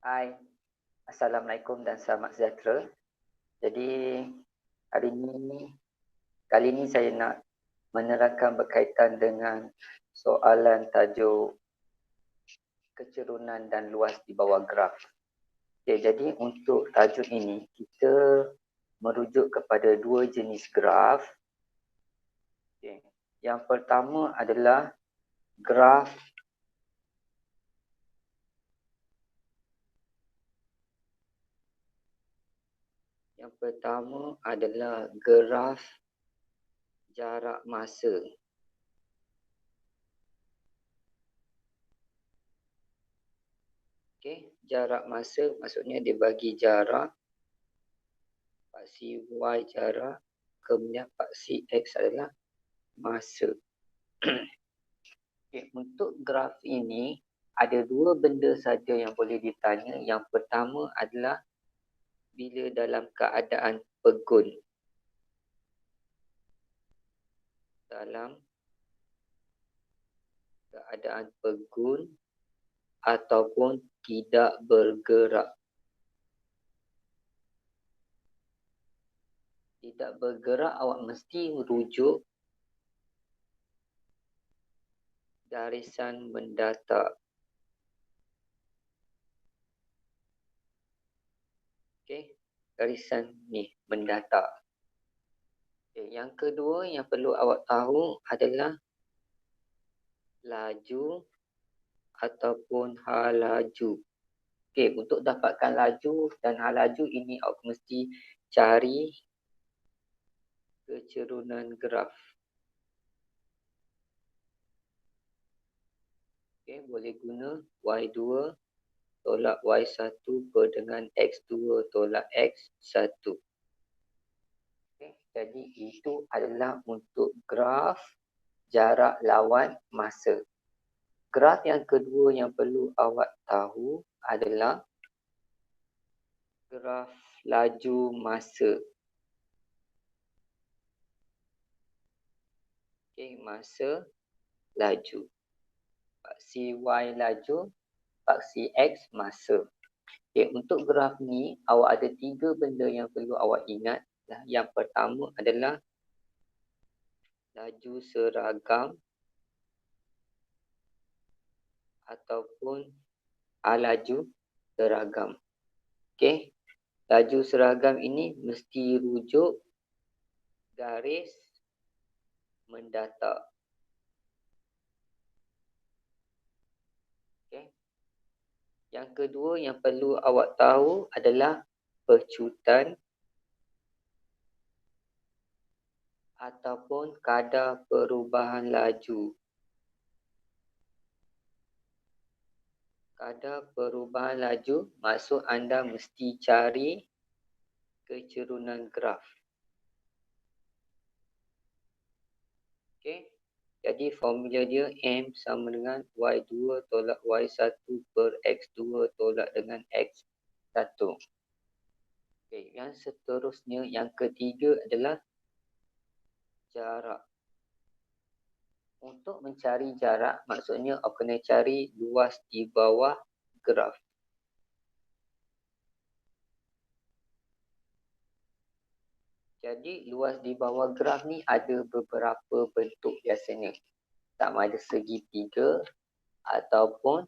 Hai, Assalamualaikum dan selamat sejahtera. Jadi kali ini saya nak menerangkan berkaitan dengan soalan tajuk kecerunan dan luas di bawah graf. Okay, jadi untuk tajuk ini kita merujuk kepada dua jenis graf. Okay. Yang pertama adalah graf jarak masa. Okay, jarak masa maksudnya dia bagi jarak, paksi Y jarak, kemudian paksi X adalah masa. Okay, untuk graf ini ada dua benda saja yang boleh ditanya. Yang pertama adalah bila dalam keadaan pegun. Dalam keadaan pegun ataupun tidak bergerak. Tidak bergerak, awak mesti rujuk garisan mendatar. Okey, garisan ni mendatar. Okay, yang kedua yang perlu awak tahu adalah laju ataupun halaju. Okey, untuk dapatkan laju dan halaju ini awak mesti cari kecerunan graf. Okey, boleh guna Y2 tolak Y1 per dengan X2 tolak X1. Okey, jadi itu adalah untuk graf jarak lawan masa. Graf yang kedua yang perlu awak tahu adalah graf laju masa. Okey, masa laju. Paksi Y laju, paksi X masa. Okay, untuk graf ni awak ada tiga benda yang perlu awak ingat. Yang pertama adalah laju seragam ataupun laju seragam. Okey, laju seragam ini mesti rujuk garis mendatar. Okay. Yang kedua yang perlu awak tahu adalah pecutan ataupun kadar perubahan laju. Kadar perubahan laju maksud anda mesti cari kecerunan graf. Okey. Jadi formula dia M sama dengan Y2 tolak Y1 per X2 tolak dengan X1. Okey, yang seterusnya yang ketiga adalah jarak. Untuk mencari jarak maksudnya awak kena cari luas di bawah graf. Jadi luas di bawah graf ni ada beberapa bentuk biasanya. Sama ada segitiga ataupun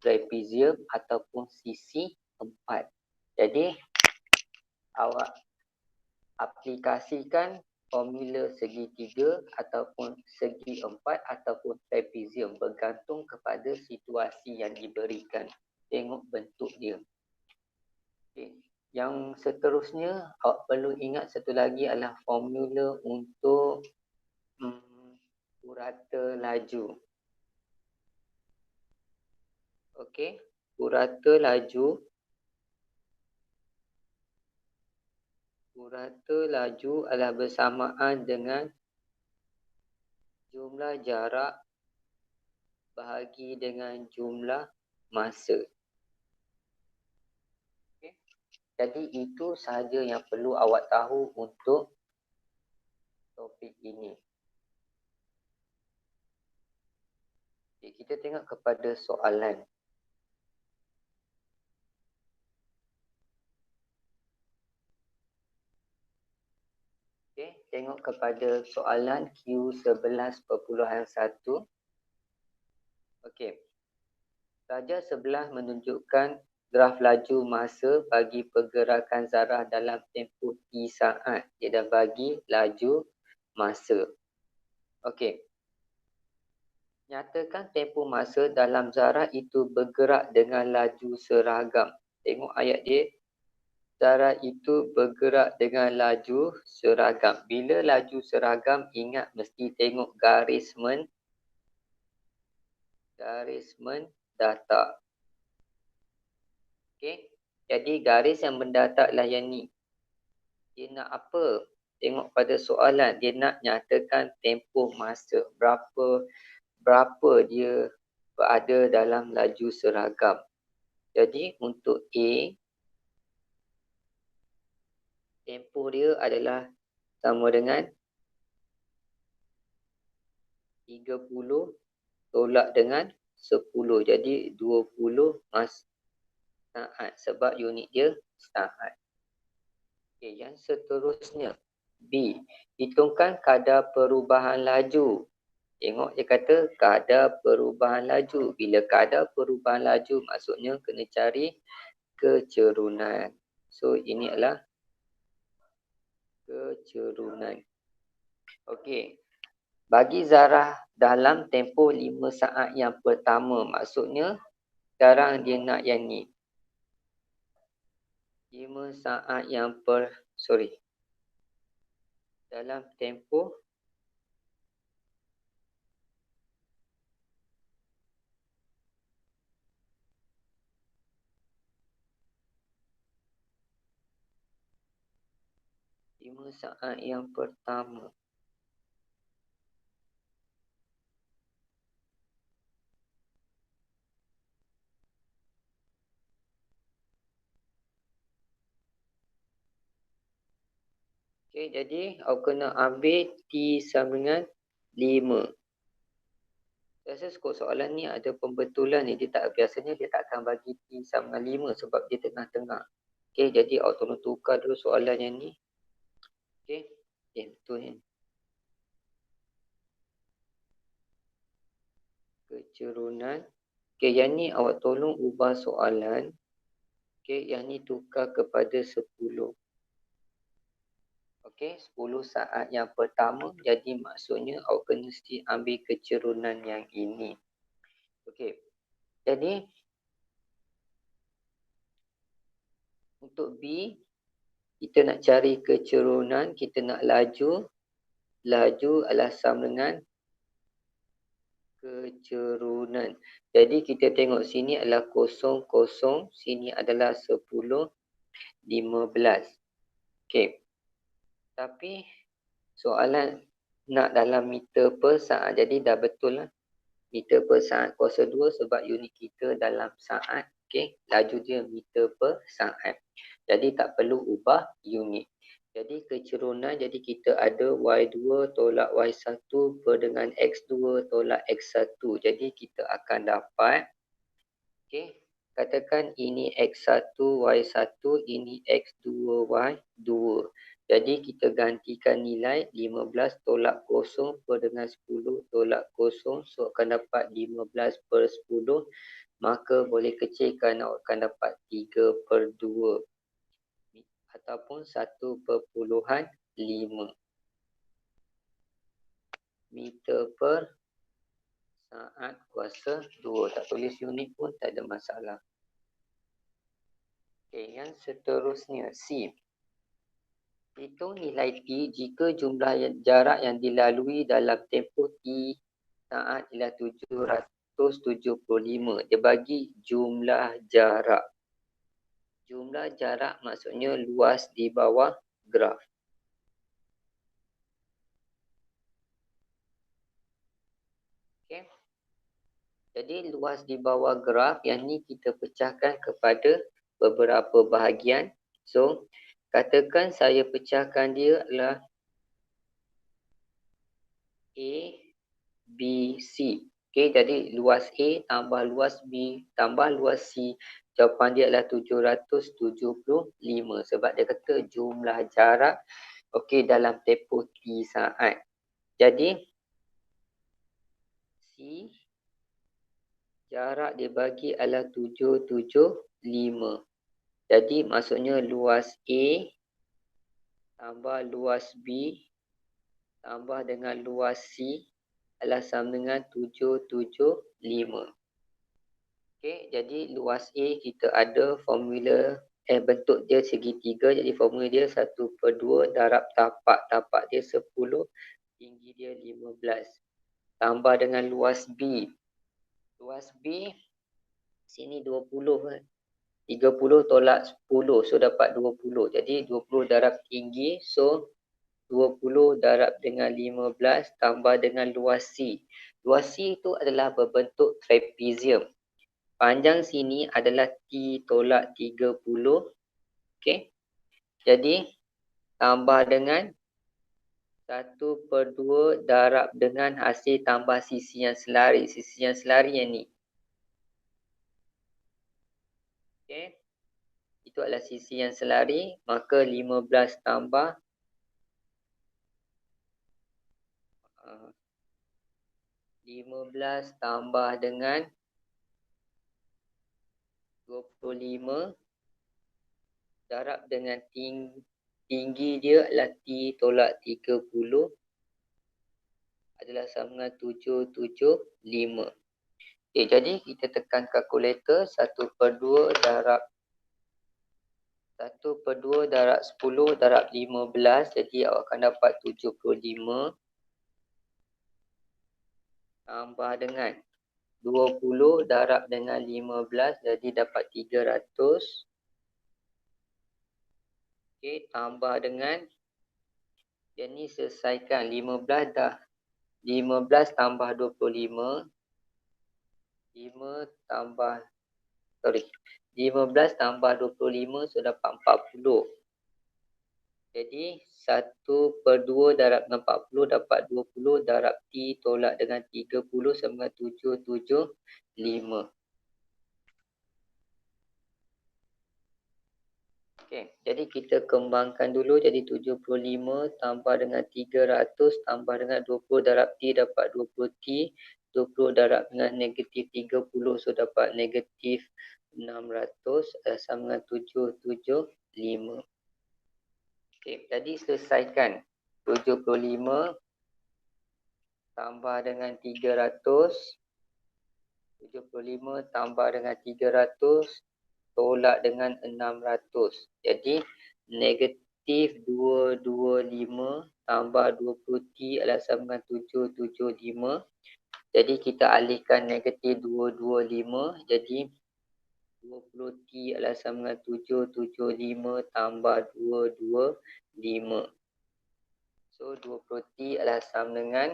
trapezium ataupun sisi empat. Jadi awak aplikasikan formula segitiga ataupun segi empat ataupun trapezium bergantung kepada situasi yang diberikan. Tengok bentuk dia. Okay. Yang seterusnya awak perlu ingat satu lagi adalah formula untuk purata laju. Okey, purata laju. Purata laju adalah bersamaan dengan jumlah jarak bahagi dengan jumlah masa. Okay. Jadi itu sahaja yang perlu awak tahu untuk topik ini. Okay, kita tengok kepada soalan. tengok kepada soalan Q11.1. Okey. Saja sebelah menunjukkan graf laju masa bagi pergerakan zarah dalam tempoh T saat. Dia dah bagi laju masa. Okey. Nyatakan tempoh masa dalam zarah itu bergerak dengan laju seragam. Tengok ayat dia. Zarah itu bergerak dengan laju seragam. Bila laju seragam, ingat mesti tengok garis mendatar. Okey. Jadi garis yang mendatar lah yang ni. Dia nak apa? Tengok pada soalan. Dia nak nyatakan tempoh masa. Berapa dia berada dalam laju seragam. Jadi untuk A, tempoh dia adalah sama dengan 30 tolak dengan 10. Jadi 20 saat sebab unit dia saat. Okey, yang seterusnya B. Hitungkan kadar perubahan laju. Tengok dia kata kadar perubahan laju. Bila kadar perubahan laju maksudnya kena cari kecerunan. So ini adalah kecerunan. Okey. Bagi zarah dalam tempoh 5 saat yang pertama. Maksudnya sekarang dia nak yang ni. 5 saat yang dalam tempoh 5 saat yang pertama. Okey, jadi awak kena ambil T sama dengan 5. Biasa skor soalan ni ada pembetulan ni. Biasanya dia tak akan bagi T sama dengan 5 sebab dia tengah-tengah. Okey, jadi awak tolong tukar dulu soalan yang ni. Okey, betul ni. Kecerunan. Okey, yang ni awak tolong ubah soalan. Okey, yang ni tukar kepada 10. Okey, 10 saat yang pertama. Jadi maksudnya awak kena mesti ambil kecerunan yang ini. Okey. Jadi untuk B, kita nak cari kecerunan, kita nak laju. Laju adalah sama dengan kecerunan. Jadi kita tengok sini adalah 0, 0. Sini adalah 10, 15. Okey. Tapi soalan nak dalam meter per saat. Jadi dah betul lah. Meter per saat kuasa 2 sebab unit kita dalam saat. Okey. Laju dia meter per saat. Jadi tak perlu ubah unit. Jadi kecerunan, jadi kita ada Y2 tolak Y1 per dengan X2 tolak X1. Jadi kita akan dapat, okey, katakan ini X1 Y1, ini X2 Y2. Jadi kita gantikan nilai 15 tolak 0 per dengan 10 tolak 0. So akan dapat 15 per 10. Maka boleh kecilkan, akan dapat 3 per 2. Ataupun 1.5 meter per saat kuasa 2. Tak tulis unit pun tak ada masalah. Okey, yang seterusnya C. Hitung nilai T jika jumlah jarak yang dilalui dalam tempoh T saat ialah 775. Dia bagi jumlah jarak. Jumlah jarak maksudnya luas di bawah graf. Okay. Jadi luas di bawah graf yang ni kita pecahkan kepada beberapa bahagian. So katakan saya pecahkan dia adalah A, B, C. Okay, jadi luas A tambah luas B tambah luas C. Jawapan dia adalah 775 sebab dia kata jumlah jarak Okey, dalam tempoh T saat. Jadi C jarak dibagi adalah 775. Jadi maksudnya luas A tambah luas B tambah dengan luas C adalah sama dengan 775. Okey, jadi luas A kita ada formula bentuk dia segitiga, jadi formula dia 1/2 darab tapak. Tapak dia 10, tinggi dia 15. Tambah dengan luas B. Luas B sini 20 kan. 30 tolak 10, so dapat 20. Jadi 20 darab tinggi, so 20 darab dengan 15 tambah dengan luas C. Luas C itu adalah berbentuk trapezium. Panjang sini adalah T tolak 30. Okey. Jadi tambah dengan 1/2 darab dengan hasil tambah sisi yang selari. Sisi yang selari yang ni. Okey. Itu adalah sisi yang selari. Maka 15 tambah 15 tambah dengan 25 darab dengan tinggi dia adalah T tolak 30 adalah sama dengan 775. Okay, jadi kita tekan kalkulator 1/2 darab 1/2 darab 10 darab 15. Jadi awak akan dapat 75 tambah dengan 20 darab dengan 15. Jadi dapat 300. Okey, tambah dengan yang ni selesaikan 15 dah. 15 tambah 25. 15 tambah 25 so dapat 40. Jadi 1/2 darab 40 dapat 20 darab T tolak dengan 30 sama 775. Okey, jadi kita kembangkan dulu. Jadi 75 tambah dengan 300 tambah dengan 20 darab T dapat 20 T. 20 darab dengan negatif 30 so dapat negatif 600 sama dengan 775. Okey, tadi selesaikan 75 tambah dengan 300. 75 tambah dengan 300 tolak dengan 600. Jadi negatif 225 tambah 20T adalah sama dengan 775. Jadi kita alihkan negatif 225. Jadi 20T adalah sama dengan 775 tambah 225. So 20T adalah sama dengan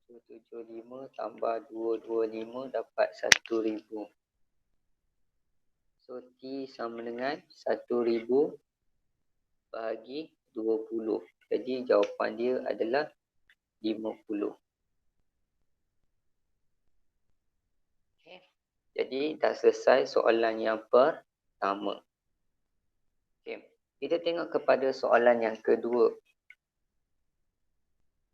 775 tambah 225 dapat 1000. So T sama dengan 1000 bahagi 20. Jadi jawapan dia adalah 50. Okay. Jadi dah selesai soalan yang pertama. Okay. Kita tengok kepada soalan yang kedua.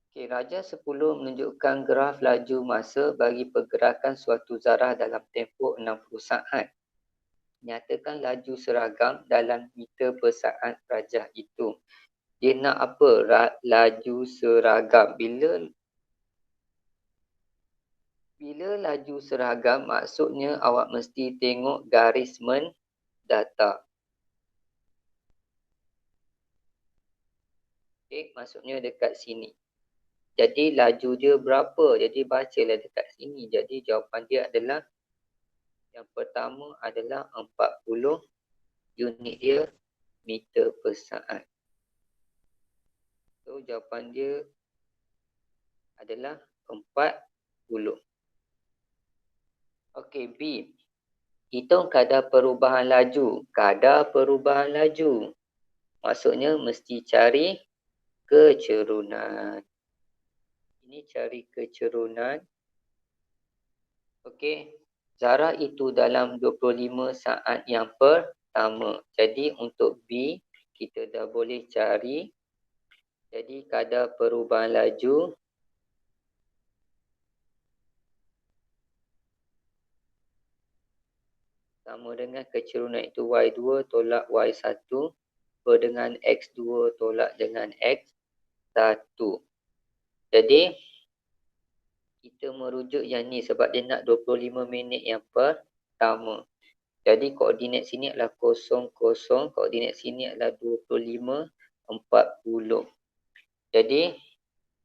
Okay. Raja 10 menunjukkan graf laju masa bagi pergerakan suatu zarah dalam tempoh 60 saat. Nyatakan laju seragam dalam meter per saat rajah itu. Dia nak apa? Laju seragam. Bila laju seragam, maksudnya awak mesti tengok garis mendata. Okay, maksudnya dekat sini. Jadi laju dia berapa? Jadi bacalah dekat sini. Jadi jawapan dia adalah yang pertama adalah 40 unit dia meter per saat. So jawapan dia adalah 40. Okey, B. Hitung kadar perubahan laju. Kadar perubahan laju. Maksudnya mesti cari kecerunan. Ini cari kecerunan. Okey. Zarah itu dalam 25 saat yang pertama. Jadi untuk B, kita dah boleh cari. Jadi kadar perubahan laju sama dengan kecerunan itu Y2 tolak Y1 per dengan X2 tolak dengan X1. Jadi kita merujuk yang ni sebab dia nak 25 minit yang pertama. Jadi koordinat sini adalah 0, 0. Koordinat sini adalah 25, 40. Jadi,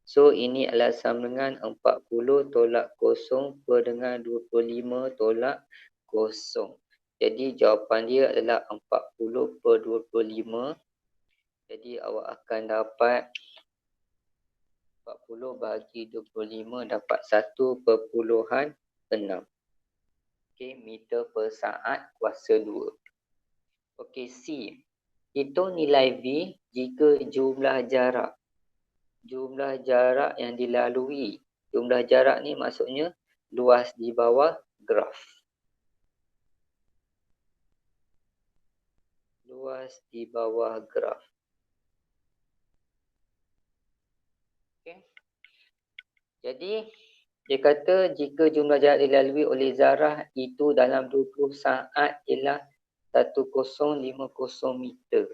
so ini adalah sama dengan 40 tolak 0 per dengan 25 tolak 0. Jadi jawapan dia adalah 40 per 25. Jadi awak akan dapat 40 bagi 25 dapat 1.6. Okey, meter per saat kuasa 2. Okey, C. Hitung nilai V jika jumlah jarak yang dilalui. Jumlah jarak ni maksudnya luas di bawah graf. Luas di bawah graf. Okey. Jadi dia kata jika jumlah jarak dilalui oleh zarah itu dalam 20 saat ialah 1050 meter.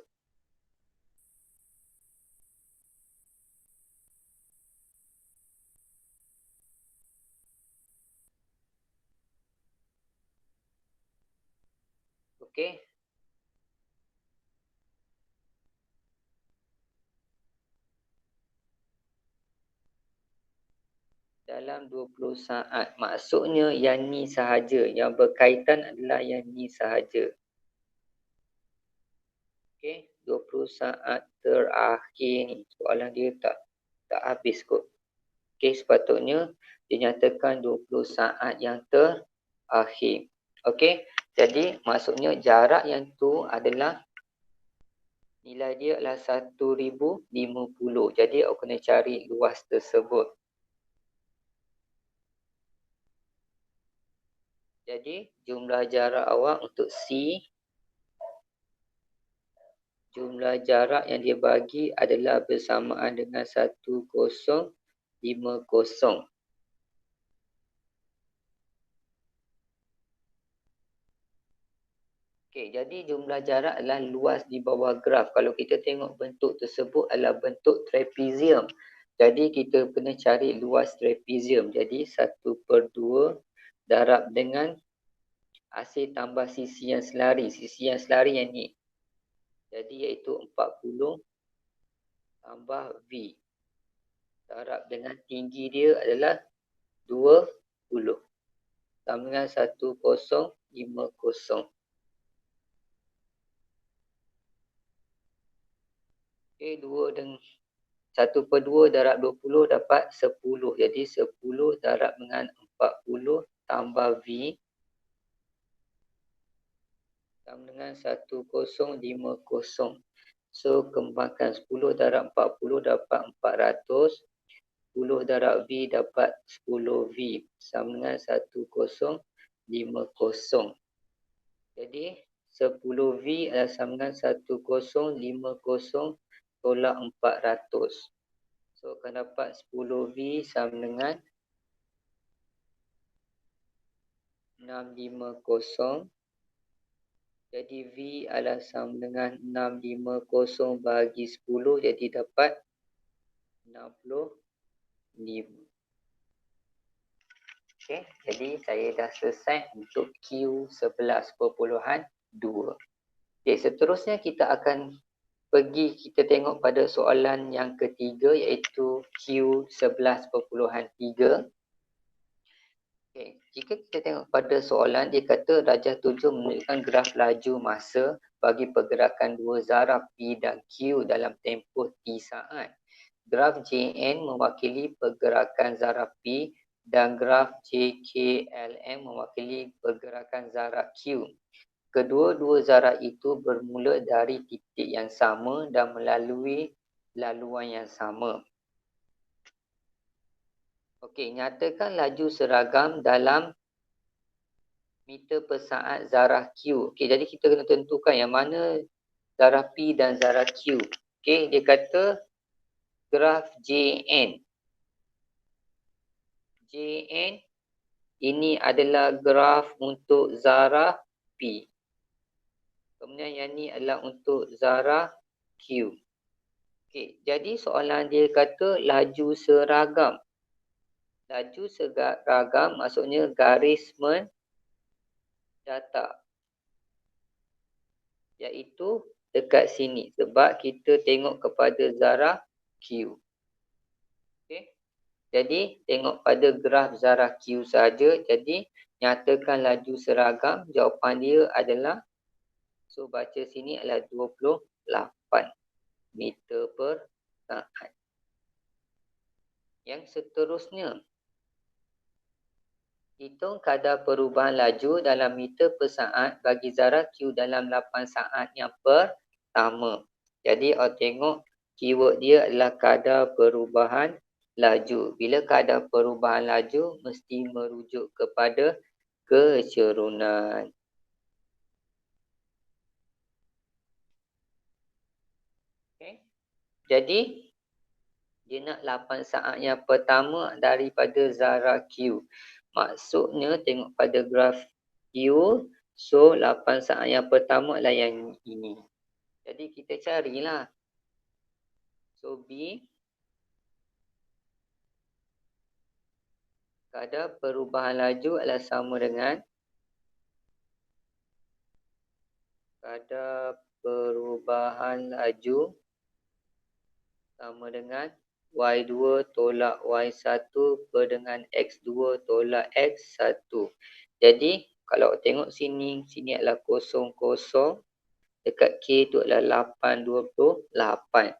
Okey. Dalam 20 saat. Maksudnya yang ni sahaja. Yang berkaitan adalah yang ni sahaja. Okey, 20 saat terakhir ni. Soalan dia tak habis kot. Okey, sepatutnya dinyatakan 20 saat yang terakhir. Okey, jadi maksudnya jarak yang tu adalah nilai dia adalah 1050. Jadi aku kena cari luas tersebut. Jadi jumlah jarak awak untuk C, jumlah jarak yang dia bagi adalah bersamaan dengan 1050. Okey, jadi jumlah jarak adalah luas di bawah graf. Kalau kita tengok bentuk tersebut adalah bentuk trapezium. Jadi kita kena cari luas trapezium. Jadi 1/2 darab dengan AC tambah sisi yang selari. Sisi yang selari yang ni. Jadi iaitu 40 tambah V. Darab dengan tinggi dia adalah 20. Sama dengan 1050. Okey, 1/2 darab 20 dapat 10. Jadi 10 darab dengan 40 tambah V sama dengan 1050. So kembangkan 10 darab 40 dapat 400. 10 darab V dapat 10 V sama dengan 1050. Jadi 10 V adalah sama dengan 1050 tolak 400. So akan dapat 10 V sama dengan 650. Jadi V adalah sama dengan 650 bagi 10. Jadi dapat 65. Okey, jadi saya dah selesai untuk Q11.2. Okey, seterusnya kita akan kita tengok pada soalan yang ketiga iaitu Q11.3. Okay. Jika kita tengok pada soalan, dia kata darjah 7 menunjukkan graf laju masa bagi pergerakan dua zarah P dan Q dalam tempoh T saat. Graf JN mewakili pergerakan zarah P dan graf JKLM mewakili pergerakan zarah Q. Kedua-dua zarah itu bermula dari titik yang sama dan melalui laluan yang sama. Okey, nyatakan laju seragam dalam meter per saat zarah Q. Okey, jadi kita kena tentukan yang mana zarah P dan zarah Q. Okey, dia kata graf JN. JN ini adalah graf untuk zarah P. Kemudian yang ni adalah untuk zarah Q. Okey, jadi soalan dia kata laju seragam. Laju seragam maksudnya garis mendatar. Iaitu dekat sini sebab kita tengok kepada zarah Q. Okey. Jadi tengok pada graf zarah Q saja. Jadi nyatakan laju seragam. Jawapan dia adalah, so baca sini adalah 28 meter per saat. Yang seterusnya, hitung kadar perubahan laju dalam meter per saat bagi zarah Q dalam 8 saat yang pertama. Jadi awak tengok keyword dia adalah kadar perubahan laju. Bila kadar perubahan laju mesti merujuk kepada kecerunan. Okay. Jadi dia nak 8 saat yang pertama daripada zarah Q. Maksudnya tengok pada graf Q. So 8 saat yang pertama adalah yang ini. Jadi kita carilah. So B, kadar perubahan laju adalah sama dengan kadar perubahan laju sama dengan Y2 tolak Y1 per dengan X2 tolak X1. Jadi kalau tengok sini, sini adalah 0, 0. Dekat K tu adalah 8, 28.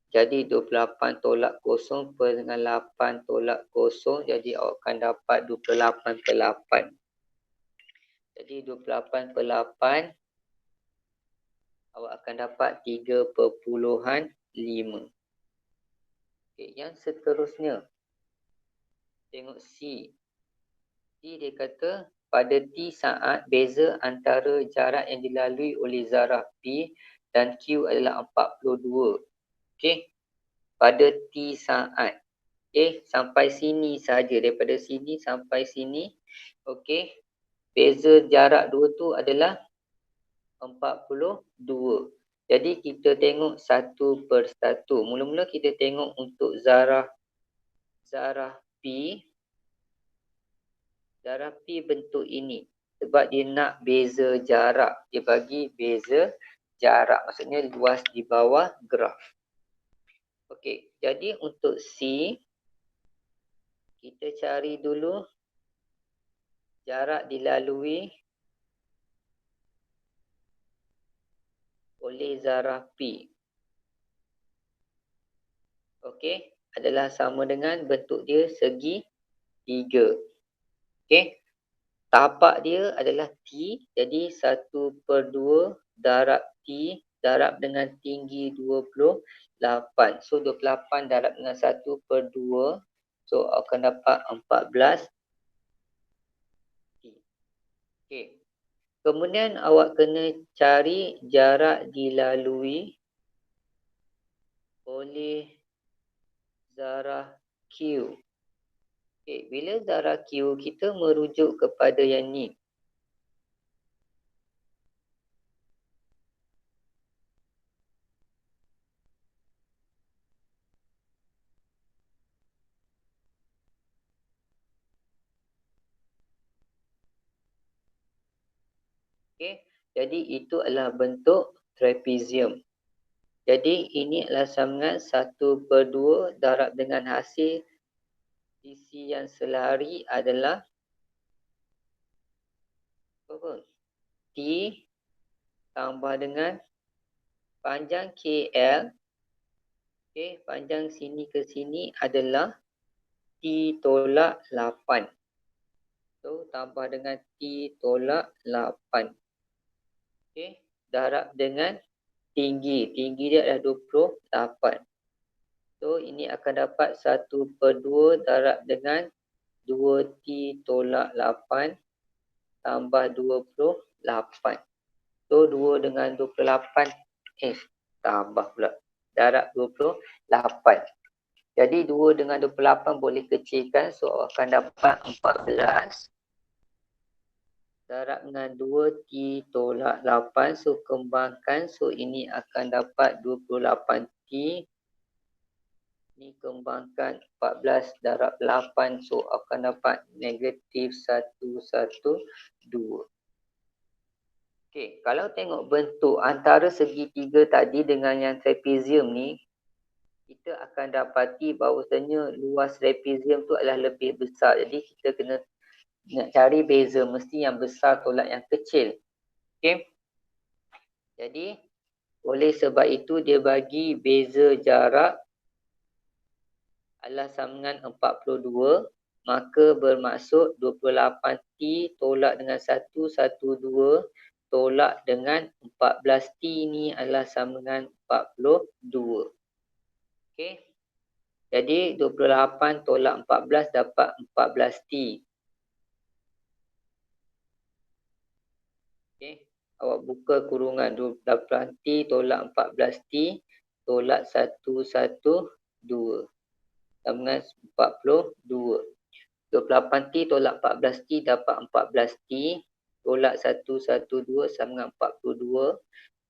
Jadi 28 tolak 0 per dengan 8 tolak 0. Jadi awak akan dapat 28 per 8. Jadi 28 per 8. Awak akan dapat 3/5. Okay, yang seterusnya. Tengok C. C dia kata pada T saat beza antara jarak yang dilalui oleh zarah P dan Q adalah 42. Okey. Pada T saat. Okey, sampai sini saja, daripada sini sampai sini. Okey. Beza jarak dua tu adalah 42. Jadi kita tengok satu per satu. Mula-mula kita tengok untuk zarah P. Zarah P bentuk ini. Sebab dia nak beza jarak. Dia bagi beza jarak. Maksudnya luas di bawah graf. Okey, jadi untuk C, kita cari dulu jarak dilalui oleh zarah P. Okey, adalah sama dengan bentuk dia segi 3. Okey, tapak dia adalah T. Jadi 1/2 darab T darab dengan tinggi 28. So 28 darab dengan 1/2. So akan dapat 14 T. Okey. Kemudian awak kena cari jarak dilalui oleh zarah Q. Okay, bila zarah Q, kita merujuk kepada yang ni. Okay, jadi itu adalah bentuk trapezium. Jadi ini adalah sama dengan 1/2 darab dengan hasil sisi yang selari adalah apa? T tambah dengan panjang KL. Okay, panjang sini ke sini adalah T tolak 8. So tambah dengan T tolak 8. Okay, darab dengan tinggi. Tinggi dia adalah 28. So ini akan dapat 1/2 darab dengan 2T tolak 8 tambah 28. So 2 dengan 28 tambah pula. Darab 28. Jadi 2 dengan 28 boleh kecilkan. So awak akan dapat 14. Darab dengan 2T tolak 8. So kembangkan. So ini akan dapat 28T. Ni kembangkan 14 darab 8. So akan dapat negatif 112. Okey, kalau tengok bentuk antara segitiga tadi dengan yang trapezium ni, kita akan dapati bahawasanya luas trapezium tu adalah lebih besar. Jadi kita kena nak cari beza, mesti yang besar tolak yang kecil. Okey. Jadi oleh sebab itu dia bagi beza jarak adalah sama dengan 42, maka bermaksud 28T tolak dengan 112 tolak dengan 14T ni adalah sama dengan 42. Okey. Jadi 28 tolak 14 dapat 14T. Okey. Awak buka kurungan 28T tolak 14T tolak 112 sama dengan 42. 28T tolak 14T dapat 14T tolak 112 sama dengan 42.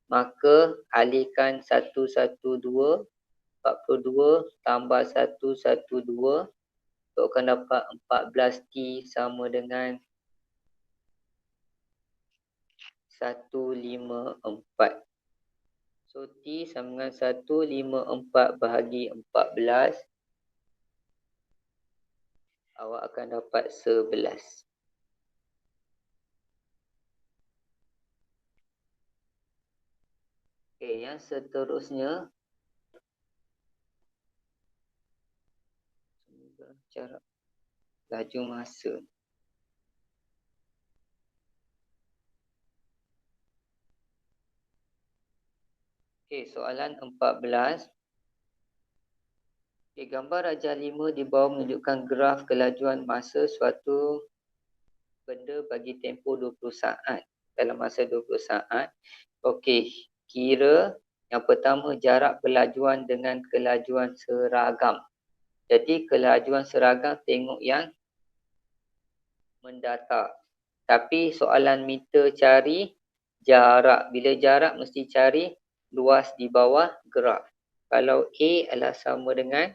Maka alihkan 112, 42 tambah 112, so akan dapat 14T sama dengan 154. So T sama dengan 154 bahagi 14, awak akan dapat 11. Okey, yang seterusnya cara laju masa. Okey, soalan 14. Okey, gambar rajah 5 di bawah menunjukkan graf kelajuan masa suatu benda bagi tempoh 20 saat. Dalam masa 20 saat. Okey, kira yang pertama jarak kelajuan dengan kelajuan seragam. Jadi kelajuan seragam tengok yang mendatar. Tapi soalan minta cari jarak. Bila jarak mesti cari luas di bawah graf. Kalau A adalah sama dengan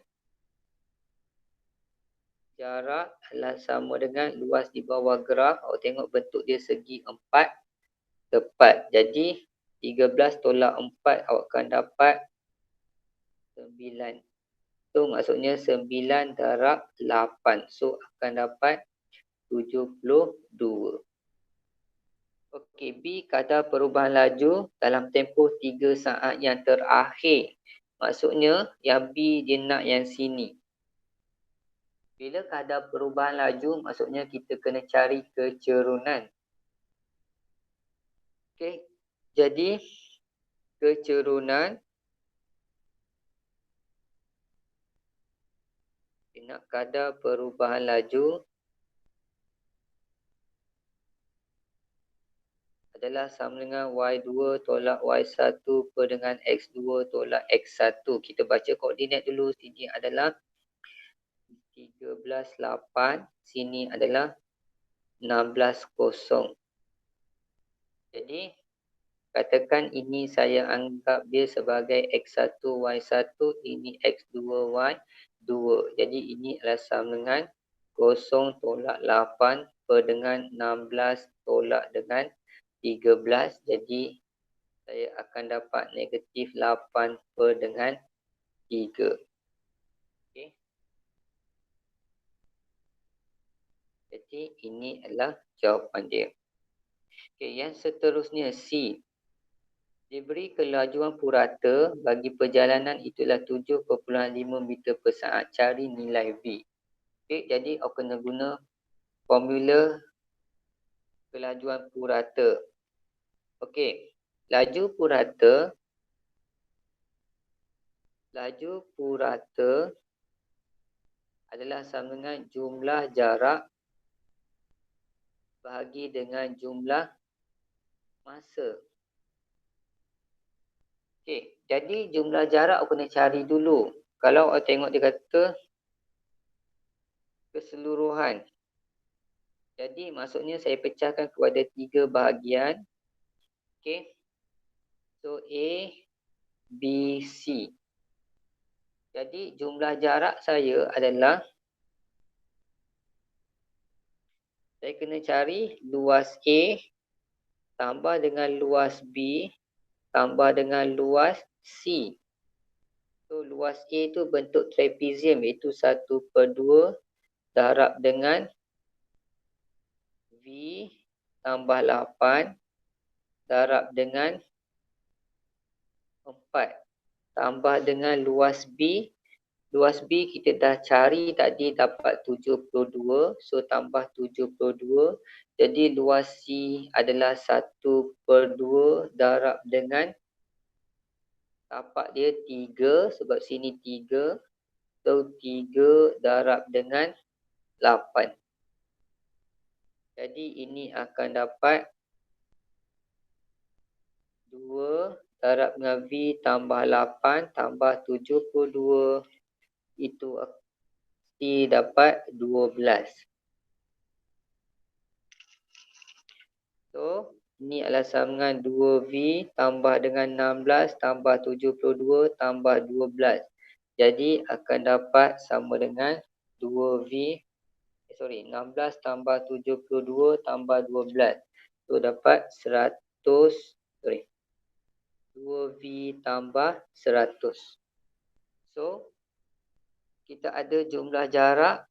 jarak adalah sama dengan luas di bawah graf. Awak tengok bentuk dia segi 4 tepat. Jadi 13 tolak 4 awak akan dapat 9. So maksudnya 9 darab 8. So akan dapat 72. Okey, B kadar perubahan laju dalam tempoh 3 saat yang terakhir. Maksudnya yang B dia nak yang sini. Bila kadar perubahan laju, maksudnya kita kena cari kecerunan. Okey, jadi kecerunan nak kadar perubahan laju adalah sama dengan Y2 tolak Y1 per dengan X2 tolak X1. Kita baca koordinat dulu. Sini adalah 13,8. Sini adalah 16,0. Jadi katakan ini saya anggap dia sebagai X1 Y1. Ini X2 Y2. Jadi ini adalah sama dengan 0 tolak 8 per dengan 16 tolak dengan 13. Jadi saya akan dapat negatif 8 per dengan 3. Okay. Jadi ini adalah jawapan dia. Okay, yang seterusnya C. Diberi kelajuan purata bagi perjalanan itulah 7.5 meter per saat. Cari nilai V. Okay, jadi awak kena guna formula kelajuan purata. Okey, laju purata adalah sama dengan jumlah jarak bahagi dengan jumlah masa. Okey, jadi jumlah jarak aku kena cari dulu. Kalau awak tengok dia kata keseluruhan. Jadi maksudnya saya pecahkan kepada 3 bahagian. Okey. So A, B, C. Jadi jumlah jarak saya adalah saya kena cari luas A tambah dengan luas B tambah dengan luas C. So luas A tu bentuk trapezium iaitu 1/2 darab dengan V tambah 8 darab dengan 4 tambah dengan luas B. Luas B kita dah cari tadi dapat 72. So tambah 72. Jadi luas C adalah 1/2 darab dengan tapak dia 3 sebab sini 3. So 3 darab dengan 8. Jadi ini akan dapat 2 darab dengan V tambah 8 tambah 72. Itu mesti dapat 12. So, ini adalah sama dengan 2V tambah dengan 16 tambah 72 tambah 12. Jadi akan dapat sama dengan 16 tambah 72 tambah 12. So dapat 2V tambah 100. So, kita ada jumlah jarak,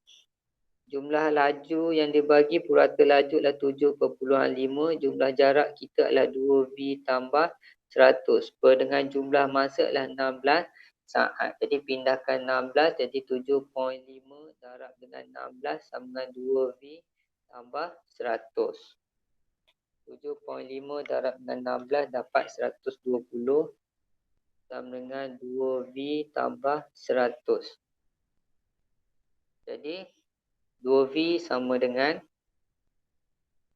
jumlah laju yang dibagi purata laju adalah 7.5. Jumlah jarak kita adalah 2V tambah 100. Per dengan jumlah masa adalah 16 saat. Jadi pindahkan 16 jadi 7.5 darab dengan 16 sama dengan 2V tambah 100. 7.5 darab dengan 16 dapat 120 sama dengan 2V tambah 100. Jadi 2V sama dengan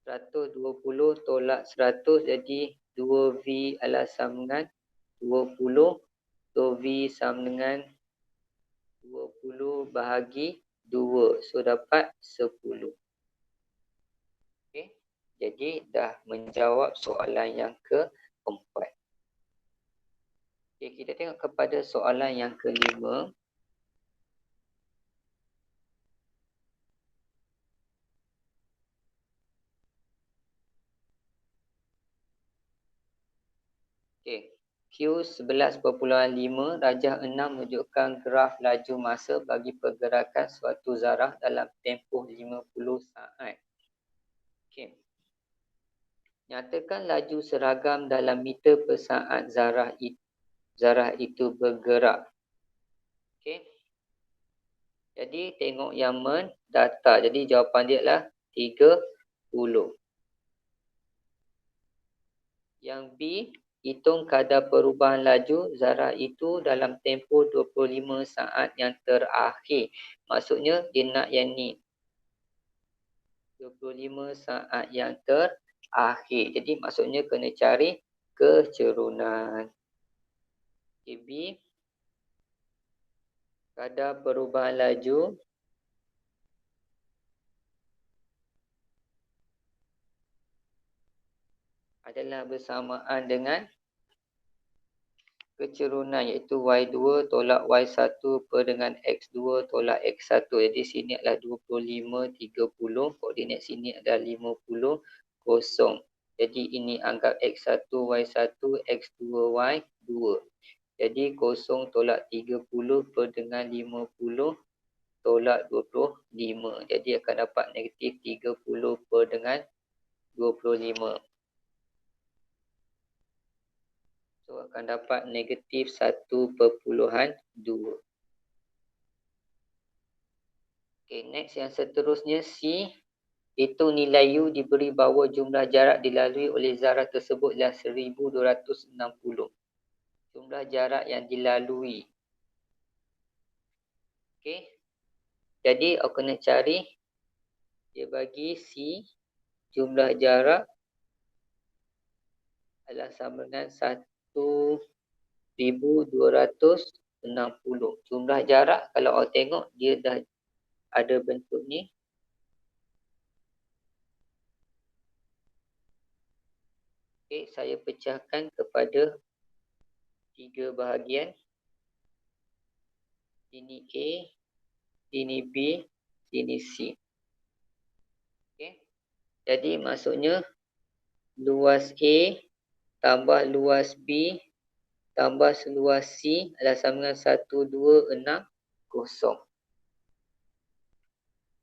120 tolak 100. Jadi 2V adalah sama dengan 20. So V sama dengan 20 bahagi 2. So dapat 10. Okay. Jadi dah menjawab soalan yang keempat. Okay, kita tengok kepada soalan yang kelima. Okay. Q11.5 rajah 6 menunjukkan graf laju masa bagi pergerakan suatu zarah dalam tempoh 50 saat. Okay. Nyatakan laju seragam dalam meter per saat zarah itu bergerak. Okay. Jadi tengok yang mendata. Jadi jawapan dia adalah 30. Yang B, hitung kadar perubahan laju zarah itu dalam tempoh 25 saat yang terakhir. Maksudnya dia nak yang ni. 25 saat yang terakhir. Jadi maksudnya kena cari kecerunan. Okay, B, kadar perubahan laju adalah bersamaan dengan kecerunan iaitu Y2 tolak Y1 per dengan X2 tolak X1. Jadi sini adalah 25, 30. Koordinat sini adalah 50, 0. Jadi ini anggap X1, Y1, X2, Y2. Jadi 0 tolak 30 per dengan 50 tolak 25. Jadi akan dapat negatif 30 per dengan 25. So akan dapat negatif 1/2. Okay, next yang seterusnya C. Hitung nilai U diberi bahawa jumlah jarak dilalui oleh zarah tersebut adalah 1260. Jumlah jarak yang dilalui. Okay. Jadi aku kena cari. Dia bagi C. Jumlah jarak adalah sama dengan 1 1260. Jumlah jarak kalau awak tengok dia dah ada bentuk ni. Okey, saya pecahkan kepada 3 bahagian. Sini A, sini B, sini C. Okey. Jadi maksudnya luas A tambah luas B tambah seluas C adalah sama dengan 1260.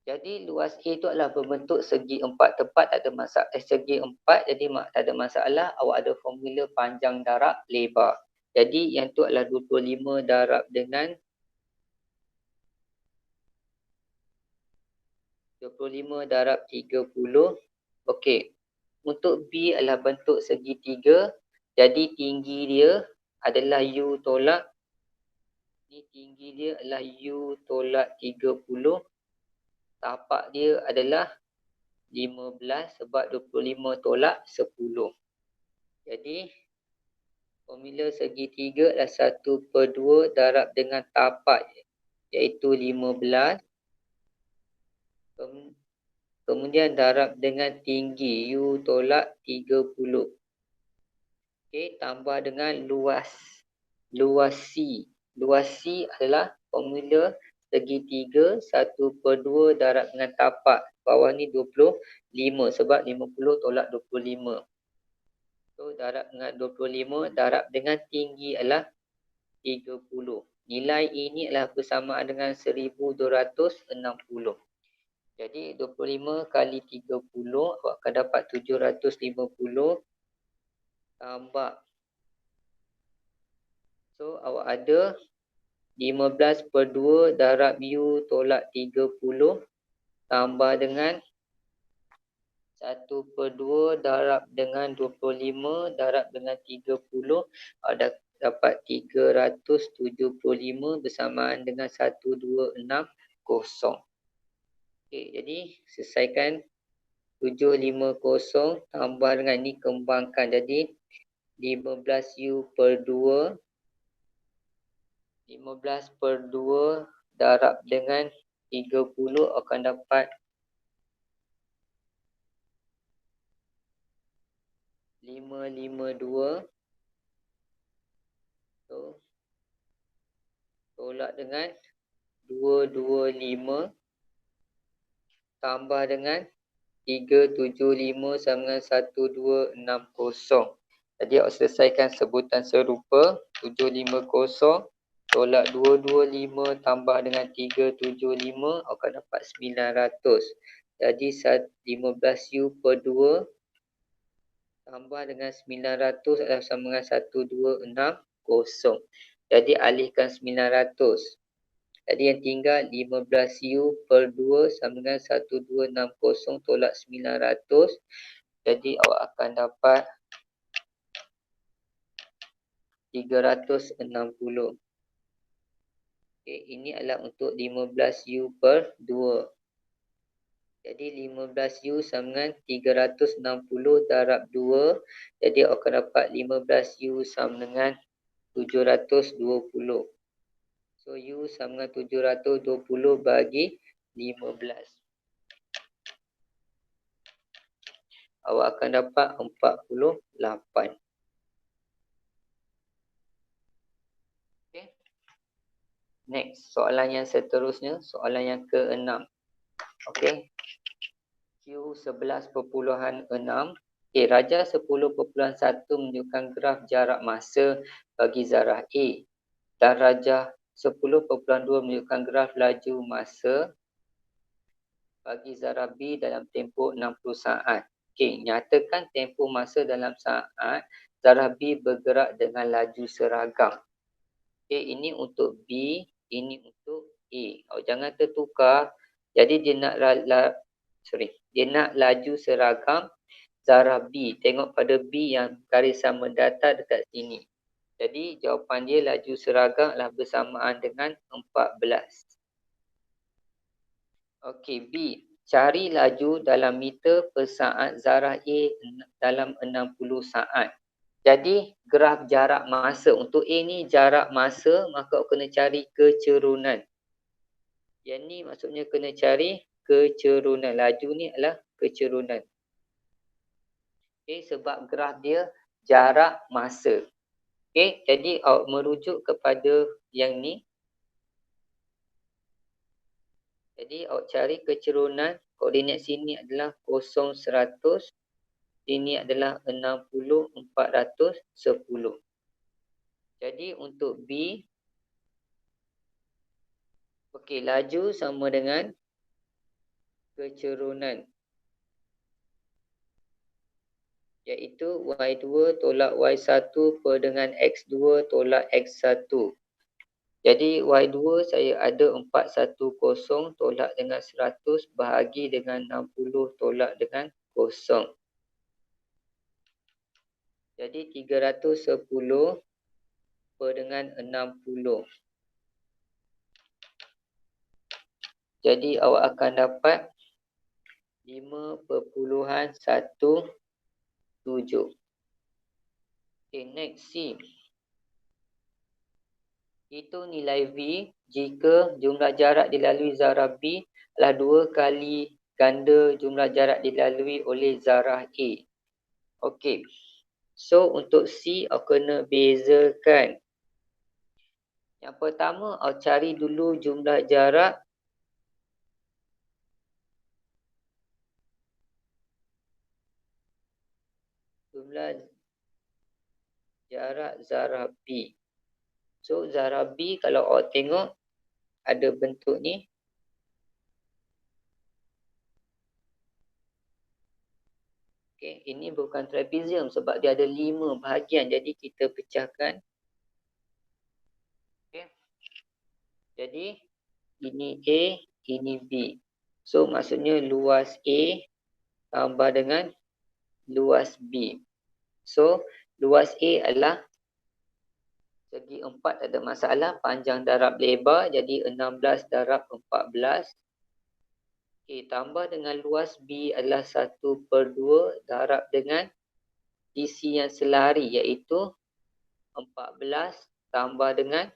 Jadi luas A itu adalah berbentuk segi empat, tepat tak ada masalah. Segi empat, jadi tak ada masalah. Awak ada formula panjang darab lebar. Jadi yang tu adalah 25 darab dengan 25 darab 30. Okey. Untuk B adalah bentuk segitiga. Jadi tinggi dia adalah U tolak. Ni tinggi dia adalah U tolak 30. Tapak dia adalah 15 sebab 25 tolak 10. Jadi formula segitiga adalah 1/2 darab dengan tapak iaitu 15. Kemudian darab dengan tinggi U tolak 30. Okey, tambah dengan luas C. Luas C adalah formula segitiga 1/2 darab dengan tapak. Bawah ni 25 sebab 50 tolak 25. So darab dengan 25 darab dengan tinggi adalah 30. Nilai ini adalah bersamaan dengan 1260. Jadi 25 kali 30 awak akan dapat 750 tambah. So awak ada 15/2 darab U tolak 30 tambah dengan 1/2 darab dengan 25 darab dengan 30. Ada dapat 375 bersamaan dengan 1260. Okey, jadi selesaikan 750 tambah dengan ni kembangkan. Jadi 15U/2. 15/2 darab dengan 30 akan dapat 552. So, tolak dengan 225 tambah dengan 375 sama dengan 1260. Jadi awak selesaikan sebutan serupa. 750 tolak 225 tambah dengan 375 akan dapat 900. Jadi 15U/2 tambah dengan 900 adalah sama dengan 1260. Jadi alihkan 900. Jadi yang tinggal 15U/2 sama dengan 1260 tolak 900. Jadi awak akan dapat 360. Okey, ini adalah untuk 15U/2. Jadi 15U sama dengan 360 darab 2. Jadi awak akan dapat 15U sama dengan 720. So U sama dengan 720 bagi 15. Awak akan dapat 48. Okay. Next, soalan yang seterusnya, soalan yang ke-6. Okey. Q 11.6. Okay, Raja 10.1 menunjukkan graf jarak masa bagi zarah A. Dan Raja 10.2 menunjukkan graf laju masa bagi zarah B dalam tempoh 60 saat. Okey, nyatakan tempoh masa dalam saat zarah B bergerak dengan laju seragam. Okey, ini untuk B, ini untuk A. Oh, jangan tertukar. Jadi dia nak dia nak laju seragam zarah B. Tengok pada B yang garis sama datar dekat sini. Jadi jawapan dia laju seragam adalah bersamaan dengan 14. Okey, B. Cari laju dalam meter per saat zarah A dalam 60 saat. Jadi graf jarak masa. Untuk A ni jarak masa, maka awak kena cari kecerunan. Yang ni maksudnya kena cari kecerunan. Laju ni adalah kecerunan. Okay, sebab graf dia jarak masa. Okay, jadi awak merujuk kepada yang ni. Jadi awak cari kecerunan. Koordinat sini adalah 0, 100. Sini adalah 60, 410. Jadi untuk B, okey, laju sama dengan kecerunan, iaitu Y2 tolak Y1 per dengan X2 tolak X1. Jadi Y2 saya ada 410 tolak dengan 100 bahagi dengan 60 tolak dengan 0. Jadi 310 per dengan 60. Jadi awak akan dapat 5.17. Okay, next C. Itu nilai V jika jumlah jarak dilalui zarah B adalah 2 kali ganda jumlah jarak dilalui oleh zarah A. Okey. So untuk C awak kena bezakan. Yang pertama awak cari dulu jumlah jarak zarah B. So zarah B kalau awak tengok ada bentuk ni. Okay, ini bukan trapezium sebab dia ada 5 bahagian. Jadi kita pecahkan. Okay. Jadi ini A, ini B. So maksudnya luas A tambah dengan luas B. So luas A adalah segi 4, tak ada masalah. Panjang darab lebar jadi 16 darab 14. Okay, tambah dengan luas B adalah 1/2 darab dengan sisi yang selari iaitu 14 tambah dengan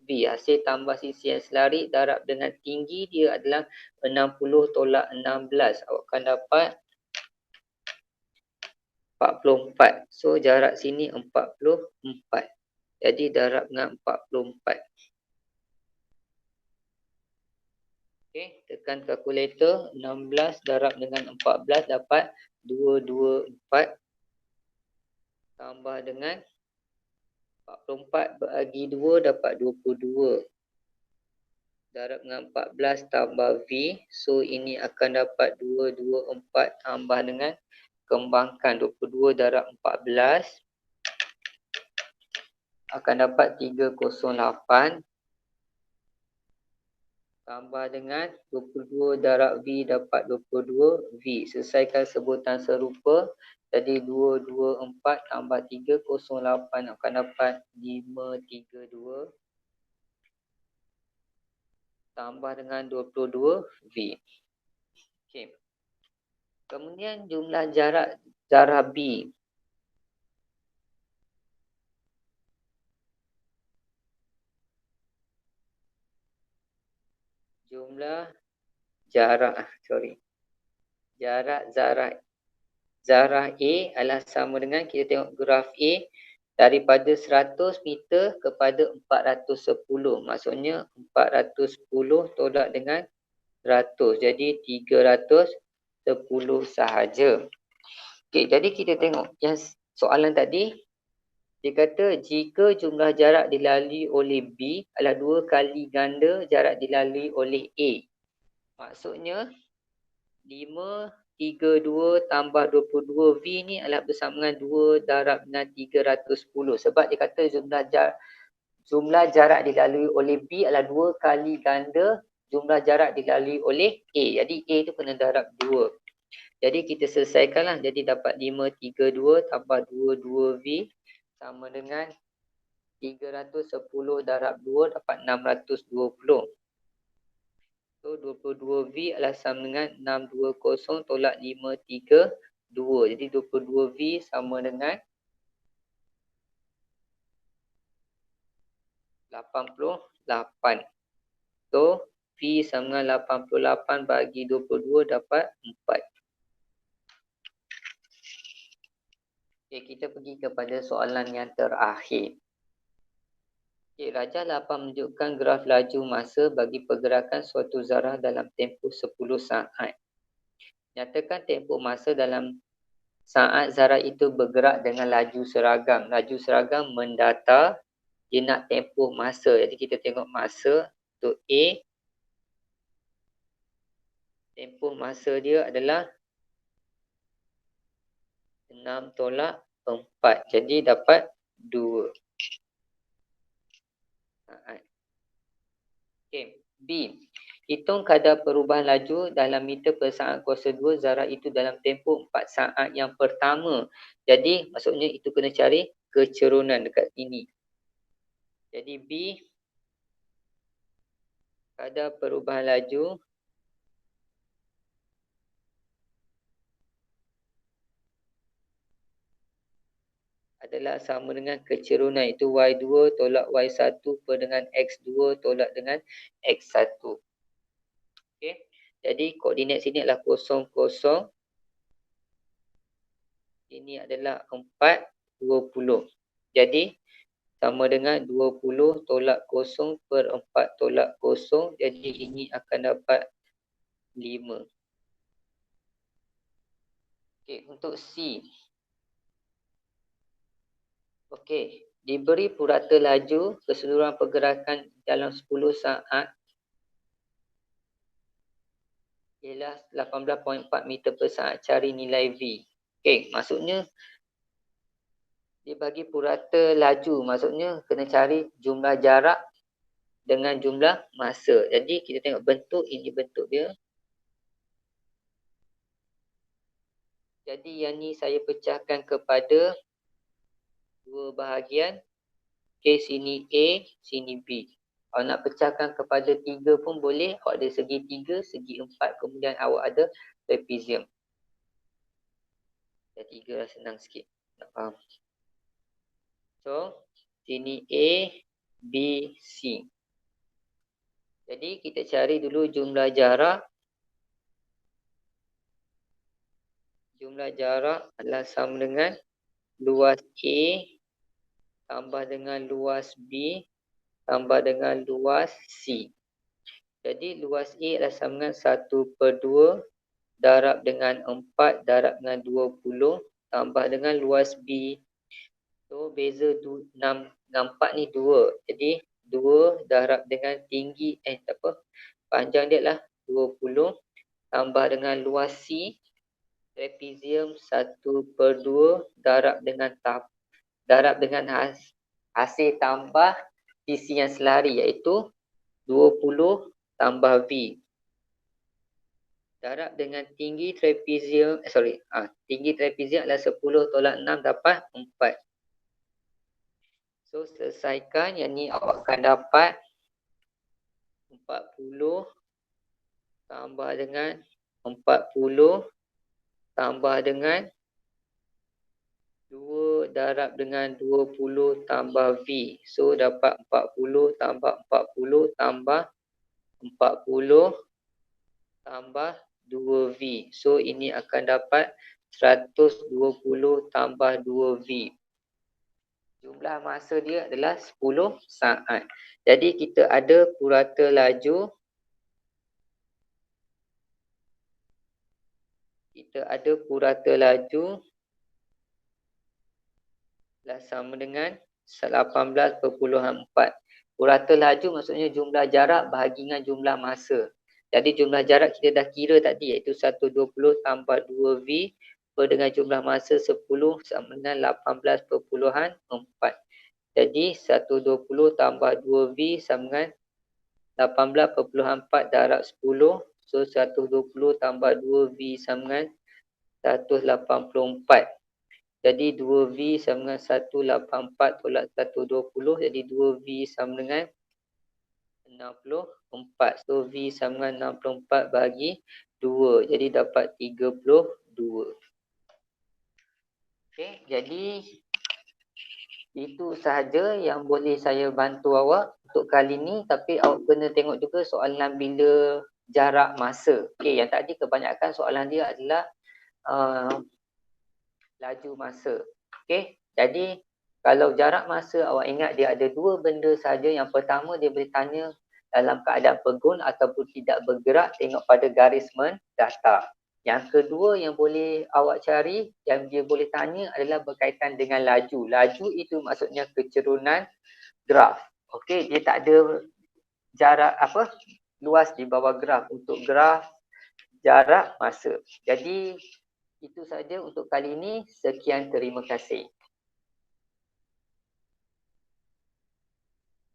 B. Hasil tambah sisi yang selari darab dengan tinggi dia adalah 60 tolak 16. Awak akan dapat 44. So jarak sini 44. Jadi darab dengan 44. Okey, tekan kalkulator. 16 darab dengan 14 dapat 224. Tambah dengan 44 bagi 2 dapat 22. Darab dengan 14 tambah V. So ini akan dapat 224 tambah dengan kembangkan 22 darab 14. Akan dapat 308. Tambah dengan 22 darab V dapat 22 V. Selesaikan sebutan serupa. Jadi 224 tambah 308 akan dapat 532. Tambah dengan 22 V. Okay. Kemudian jumlah jarak zarah B. Jumlah jarak zarah A adalah sama dengan, kita tengok graf A, daripada 100 meter kepada 410. Maksudnya 410 tolak dengan 100. Jadi 310 sahaja. Okey, jadi kita tengok yang soalan tadi. Dia kata jika jumlah jarak dilalui oleh B adalah 2 kali ganda jarak dilalui oleh A. Maksudnya 532 tambah 22 V ni adalah bersama dengan 2 darab dengan 310. Sebab dia kata jumlah jarak dilalui oleh B adalah 2 kali ganda jumlah jarak dilalui oleh A. Jadi A tu kena darab 2. Jadi kita selesaikanlah. Jadi dapat 532 tambah 22 V sama dengan 310 darab 2 dapat 620. So 22 V adalah sama dengan 620 tolak 532. Jadi 22 V sama dengan 88. So, V sama dengan 88 bagi 22 dapat 4. Okay, kita pergi kepada soalan yang terakhir. Okay, Rajah 8 menunjukkan graf laju masa bagi pergerakan suatu zarah dalam tempoh 10 saat. Nyatakan tempoh masa dalam saat zarah itu bergerak dengan laju seragam. Laju seragam mendata, dia nak tempoh masa. Jadi kita tengok masa untuk A. Tempoh masa dia adalah 6/4. Jadi dapat 2 saat. Okay. B. Hitung kadar perubahan laju dalam meter per saat kuasa 2 zarah itu dalam tempoh 4 saat yang pertama. Jadi maksudnya itu kena cari kecerunan dekat sini. Jadi B. Kadar perubahan laju adalah sama dengan kecerunan, itu Y2 tolak Y1 per dengan X2 tolak dengan X1. Okey. Jadi koordinat sini adalah 0, 0. Ini adalah 4, 20. Jadi sama dengan 20 tolak 0 per 4 tolak 0. Jadi ini akan dapat 5. Okey, untuk C. Okey, diberi purata laju keseluruhan pergerakan dalam 10 saat ialah 18.4 meter per saat. Cari nilai V. Okey, maksudnya dia bagi purata laju, maksudnya kena cari jumlah jarak dengan jumlah masa. Jadi kita tengok bentuk, ini bentuk dia. Jadi yang ni saya pecahkan kepada dua bahagian. Okey, sini A, sini B. Kalau nak pecahkan kepada 3 pun boleh. Awak ada segi 3, segi 4, kemudian awak ada trapezium. Dah 3 dah senang sikit nak faham. So, sini A, B, C. Jadi kita cari dulu jumlah jarak. Jumlah jarak adalah sama dengan luas A tambah dengan luas B tambah dengan luas C. Jadi luas A adalah sama dengan 1/2 darab dengan 4 darab dengan 20 tambah dengan luas B. So beza 6 dengan 4 ni 2. Jadi 2 darab dengan tinggi panjang dia adalah 20 tambah dengan luas C. Trapezium 1/2 darab dengan hasil tambah sisi yang selari iaitu 20 tambah V. Darab dengan tinggi trapezium tinggi trapezium adalah 10 tolak 6 dapat 4. So selesaikan, yang ni awak akan dapat 40 tambah dengan 40 tambah dengan 2 darab dengan 20 tambah V. So dapat 40 tambah 40 tambah 40 tambah 2V. So ini akan dapat 120 tambah 2V. Jumlah masa dia adalah 10 saat. Jadi kita ada purata laju. Dah sama dengan 18.4. Purata laju maksudnya jumlah jarak bahagi dengan jumlah masa. Jadi jumlah jarak kita dah kira tadi, iaitu 120 tambah 2V per dengan jumlah masa 10 sama dengan 18.4. Jadi 120 tambah 2V sama dengan 18.4 darab 10. So 120 tambah 2V sama dengan 184. Jadi 2V sama dengan 184 tolak 120. Jadi 2V sama dengan 64. So V sama dengan 64 bagi 2. Jadi dapat 32. Okey, jadi Itu sahaja yang boleh saya bantu awak untuk kali ni, tapi awak kena tengok juga soalan bila jarak masa. Okey, yang tadi kebanyakan soalan dia adalah laju masa. Okey, jadi kalau jarak masa awak ingat dia ada dua benda saja. Yang pertama dia boleh tanya dalam keadaan pegun ataupun tidak bergerak, tengok pada garis mendata. Yang kedua yang boleh awak cari, yang dia boleh tanya adalah berkaitan dengan laju. Laju itu maksudnya kecerunan graf. Okey, dia tak ada jarak luas di bawah graf untuk graf jarak masa. Jadi itu saja untuk kali ini. Sekian, terima kasih.